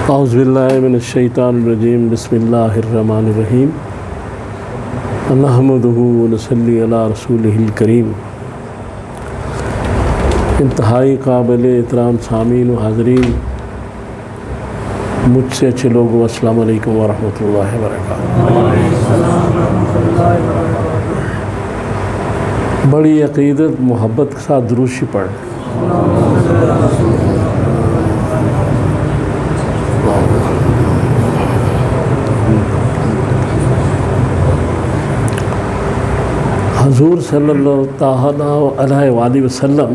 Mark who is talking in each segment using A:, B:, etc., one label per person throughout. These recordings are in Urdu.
A: اعوذ باللہ من الشیطان الرجیم بسم اللہ الرحمن الرحیم نحمدہ ونصلی علی رسولہ الکریم۔ انتہائی قابل احترام سامعین و حاضرین، مجھ سے اچھے لوگوں، السلام علیکم ورحمۃ اللہ وبرکاتہ۔ بڑی عقیدت محبت کے ساتھ درود شریف پڑھ۔ حضور صلی اللہ تعالیٰ علیہ وآلہ وسلم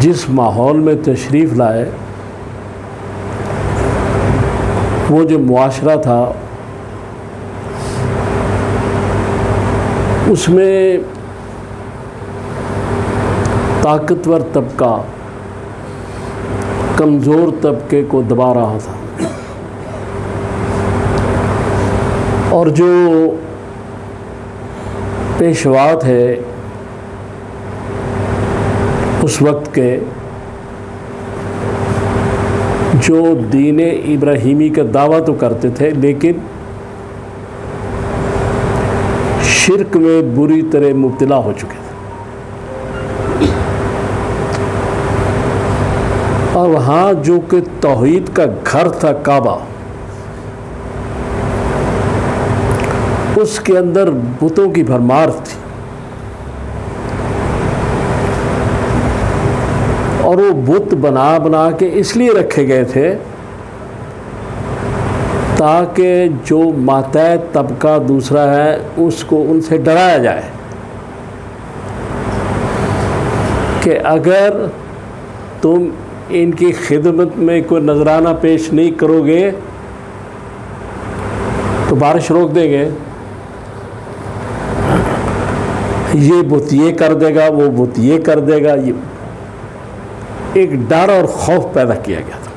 A: جس ماحول میں تشریف لائے، وہ جو معاشرہ تھا اس میں طاقتور طبقہ کمزور طبقے کو دبا رہا تھا، اور جو پیشوات ہے اس وقت کے، جو دین ابراہیمی کا دعویٰ تو کرتے تھے لیکن شرک میں بری طرح مبتلا ہو چکے تھے، اور وہاں جو کہ توحید کا گھر تھا کعبہ، اس کے اندر بتوں کی بھرمار تھی، اور وہ بت بنا بنا کے اس لیے رکھے گئے تھے تاکہ جو ماتحت طبقہ دوسرا ہے اس کو ان سے ڈرایا جائے کہ اگر تم ان کی خدمت میں کوئی نذرانہ پیش نہیں کرو گے تو بارش روک دیں گے، یہ بت یہ کر دے گا، وہ بت یہ کر دے گا۔ یہ ایک ڈر اور خوف پیدا کیا گیا تھا۔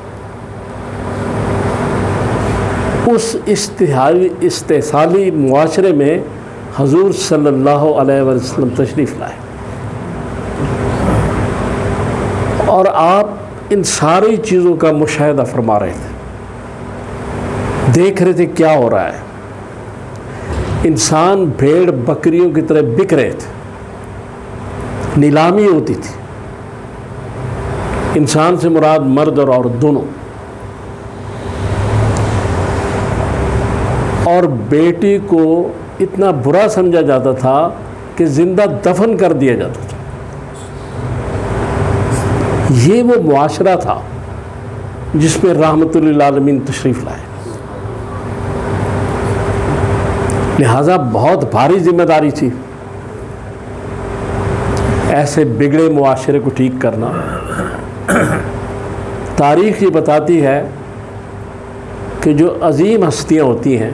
A: اس استحصالی معاشرے میں حضور صلی اللہ علیہ وسلم تشریف لائے، اور آپ ان ساری چیزوں کا مشاہدہ فرما رہے تھے، دیکھ رہے تھے کیا ہو رہا ہے۔ انسان بھیڑ بکریوں کی طرح بک رہے تھے، نیلامی ہوتی تھی، انسان سے مراد مرد اور عورت دونوں، اور بیٹی کو اتنا برا سمجھا جاتا تھا کہ زندہ دفن کر دیا جاتا تھا۔ یہ وہ معاشرہ تھا جس میں رحمت للعالمین تشریف لائے، لہذا بہت بھاری ذمہ داری تھی ایسے بگڑے معاشرے کو ٹھیک کرنا۔ تاریخ یہ بتاتی ہے کہ جو عظیم ہستیاں ہوتی ہیں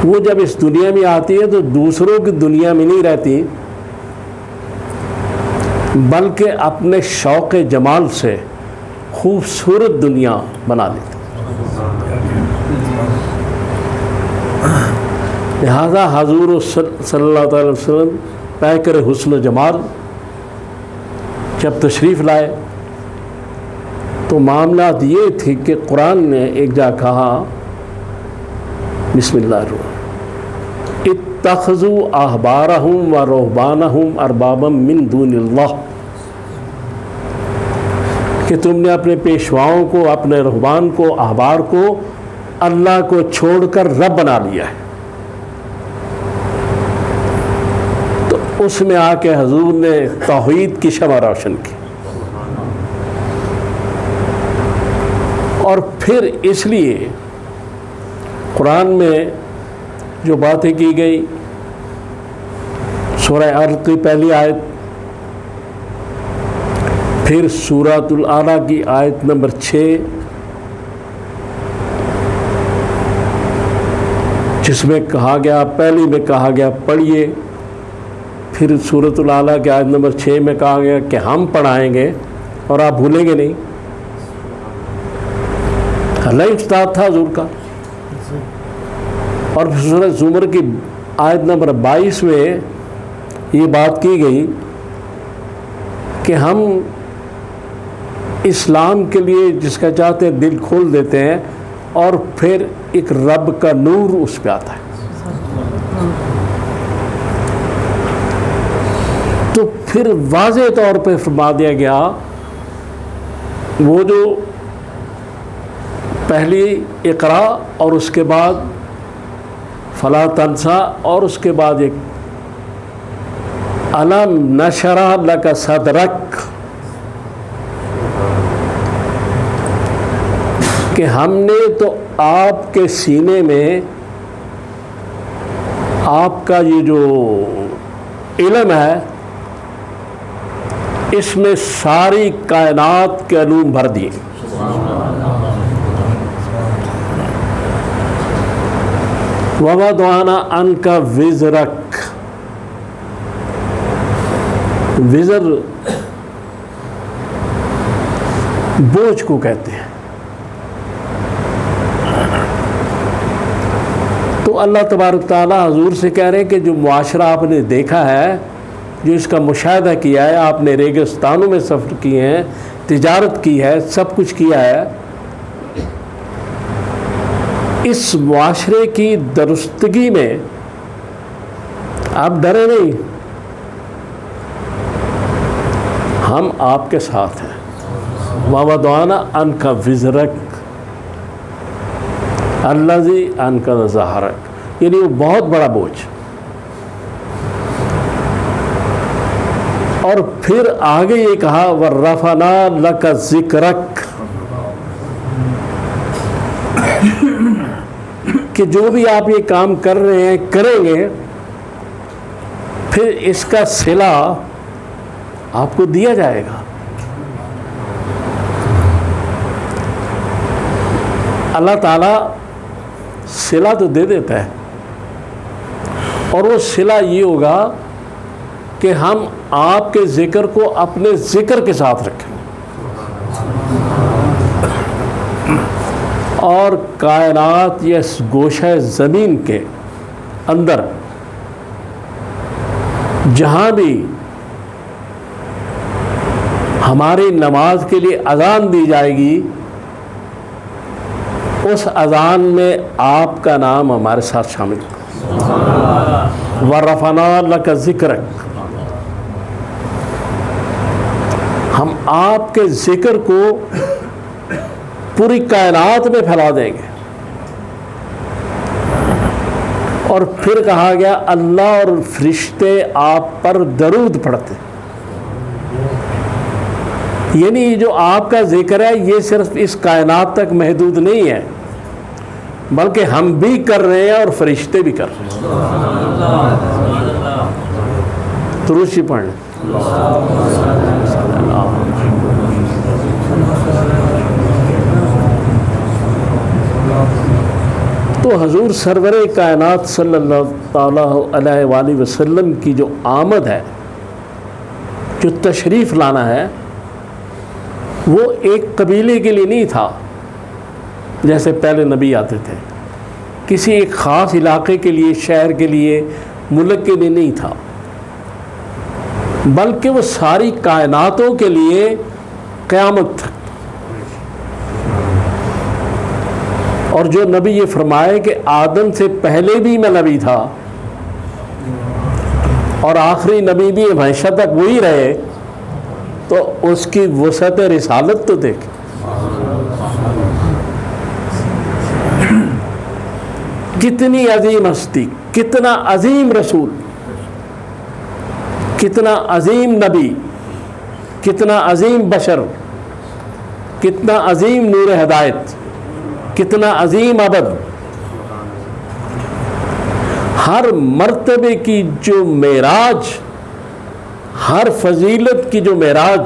A: وہ جب اس دنیا میں آتی ہے تو دوسروں کی دنیا میں نہیں رہتی، بلکہ اپنے شوق جمال سے خوبصورت دنیا بنا لیتی۔ لہذا حضور صلی اللہ علیہ وسلم پیکر حسن و جمال جب تشریف لائے تو معاملات یہ تھی کہ قرآن نے ایک جا کہا، بسم اللہ الرحمن الرحیم، اتخذوا احبارہم و رہبانہم اربابا من دون اللہ، کہ تم نے اپنے پیشواؤں کو، اپنے رہبان کو، احبار کو اللہ کو چھوڑ کر رب بنا لیا ہے۔ اس میں آ کے حضور نے توحید کی شمع روشن کی، اور پھر اس لیے قرآن میں جو باتیں کی گئی، سورہ علق کی پہلی آیت، پھر سورۃ الاعلیٰ کی آیت نمبر 6، جس میں کہا گیا، پہلی میں کہا گیا پڑھیے، پھر سورۃ الاعلیٰ کی آیت نمبر 6 میں کہا گیا کہ ہم پڑھائیں گے اور آپ بھولیں گے نہیں۔ اللہ استاد تھا حضور کا۔ اور پھر سورۃ زمر کی آیت نمبر 22 میں یہ بات کی گئی کہ ہم اسلام کے لیے جس کا چاہتے ہیں دل کھول دیتے ہیں اور پھر ایک رب کا نور اس پہ آتا ہے. تو پھر واضح طور پہ فرما دیا گیا وہ جو پہلی اقرا اور اس کے بعد فلا تنسا اور اس کے بعد ایک الم نشرح لک صدرک، کہ ہم نے تو آپ کے سینے میں آپ کا یہ جو علم ہے اس میں ساری کائنات کے علوم بھر دیے. وَوَضَعْنَا عَنْكَ وِزْرَكَ، وزر بوجھ کو کہتے ہیں. تو اللہ تبارک تعالیٰ حضور سے کہہ رہے ہیں کہ جو معاشرہ آپ نے دیکھا ہے، جو اس کا مشاہدہ کیا ہے، آپ نے ریگستانوں میں سفر کیے ہیں، تجارت کی ہے، سب کچھ کیا ہے، اس معاشرے کی درستگی میں آپ ڈرے نہیں، ہم آپ کے ساتھ ہیں. وَوَضَعْنَا عَنْكَ وِزْرَكَ الَّذِي أَنْقَضَ ظَهْرَكَ، یعنی وہ بہت بڑا بوجھ. اور پھر آگے یہ کہا وَرَفَعْنَا لَكَ ذِكْرَكَ، کہ جو بھی آپ یہ کام کر رہے ہیں کریں گے پھر اس کا صلہ آپ کو دیا جائے گا. اللہ تعالیٰ صلہ تو دے دیتا ہے، اور وہ صلہ یہ ہوگا کہ ہم آپ کے ذکر کو اپنے ذکر کے ساتھ رکھیں اور کائنات یا گوشہ زمین کے اندر جہاں بھی ہماری نماز کے لیے اذان دی جائے گی اس اذان میں آپ کا نام ہمارے ساتھ شامل ہوگا. وَرَفَعْنَا لَكَ ذِكْرَكَ، ہم آپ کے ذکر کو پوری کائنات میں پھیلا دیں گے. اور پھر کہا گیا اللہ اور فرشتے آپ پر درود پڑھتے، یعنی جو آپ کا ذکر ہے یہ صرف اس کائنات تک محدود نہیں ہے، بلکہ ہم بھی کر رہے ہیں اور فرشتے بھی کر رہے ہیں. درود پڑھ لیں. تو حضور سرور کائنات صلی اللہ تعالیٰ علیہ وآلہ وسلم کی جو آمد ہے، جو تشریف لانا ہے، وہ ایک قبیلے کے لیے نہیں تھا جیسے پہلے نبی آتے تھے، کسی ایک خاص علاقے کے لیے، شہر کے لیے، ملک کے لیے نہیں تھا، بلکہ وہ ساری کائناتوں کے لیے قیامت تک. اور جو نبی یہ فرمائے کہ آدم سے پہلے بھی میں نبی تھا اور آخری نبی بھی ہمیشہ تک وہی رہے، تو اس کی وسعت رسالت تو دیکھ. کتنی عظیم ہستی، کتنا عظیم رسول، کتنا عظیم نبی، کتنا عظیم بشر، کتنا عظیم نور ہدایت، کتنا عظیم عبد. ہر مرتبے کی جو معراج، ہر فضیلت کی جو معراج،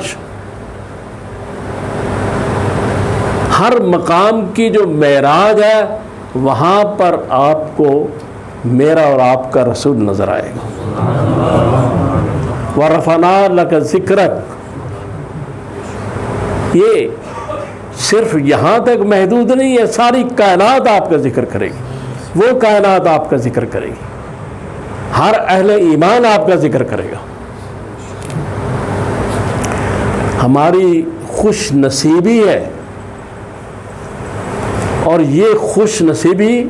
A: ہر مقام کی جو معراج ہے، وہاں پر آپ کو میرا اور آپ کا رسول نظر آئے گا. وَرَفَعْنَا لَكَ ذِكْرَكَ، یہ صرف یہاں تک محدود نہیں ہے، ساری کائنات آپ کا ذکر کرے گی، وہ کائنات آپ کا ذکر کرے گی، ہر اہل ایمان آپ کا ذکر کرے گا. ہماری خوش نصیبی ہے، اور یہ خوش نصیبی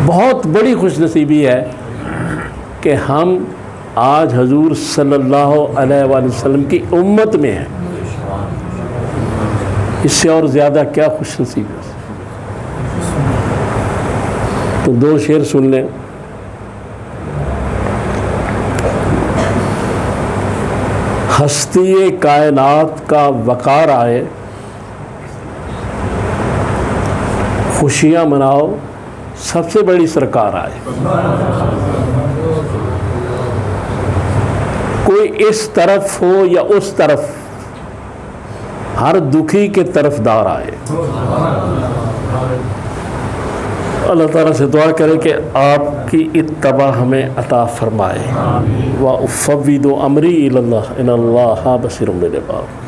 A: بہت بڑی خوش نصیبی ہے کہ ہم آج حضور صلی اللہ علیہ وآلہ وسلم کی امت میں ہیں۔ اس سے اور زیادہ کیا خوش نصیبی ہے؟ تو دو شعر سن لیں۔ ہستی کائنات کا وقار آئے، خوشیاں مناؤ سب سے بڑی سرکار آئے۔ کوئی اس طرف ہو یا اس طرف، ہر دکھی کے طرف دار آئے۔ اللہ تعالیٰ سے دعا کرے کہ آپ کی اتباع ہمیں عطا فرمائے۔ وَأُفَوِّضُ أَمْرِي إِلَى اللَّهِ إِنَّ اللَّهَ بَصِيرٌ بِالْعِبَادِ۔